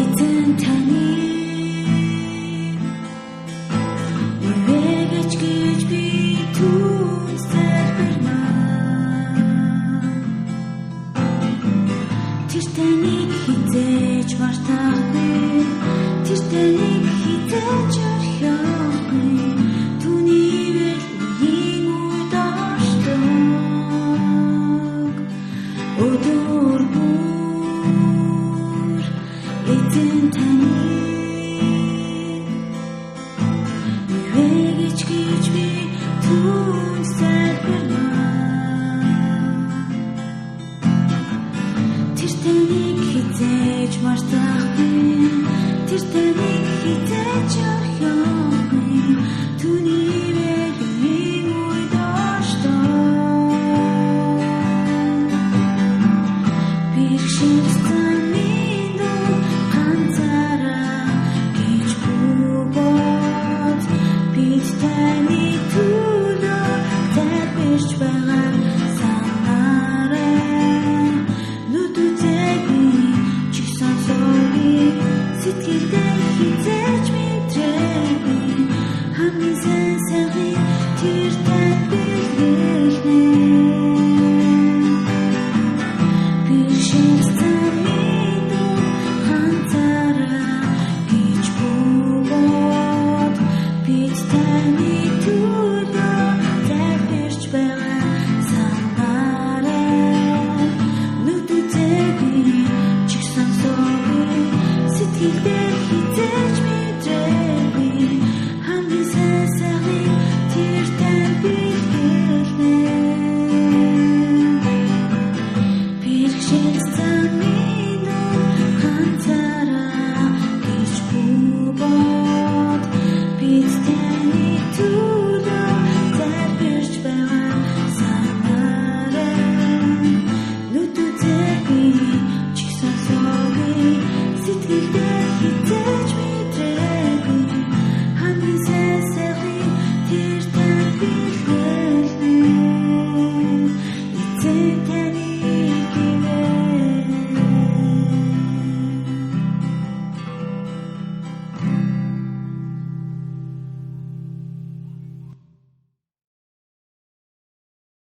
эзэн таны үгэж гэж би түнсэлбэрмээ тэр таныг хизээж мартахгүй тэр таныг хизээж орхиохгүй түүний үеийн үед оршдог өдөр бүр эзэн таны үгэж гэж би түнсэлбэрмээ тэр таныг хизээж мартахгүй тэр таныг хизээж орхиохгүй түүний үеийн үед оршдог бэрхшээлсэн минь ганцаараа гэж бөгөөд бид таны төлөө залбирч байгаа санаарай нүдүүдээ би чиг сонсоогүй сэтгэлдээ хизээж мэдрээгүй хамгийн сайн сайхны тэр тань бэлгэлнэ бэрхшээлсэн минь ганцаараа гэж бөгөөд бид таны төлөө залбирч байгаа санаарай нүдүүдээ би чиг сонсоогүй сэтгэлдээ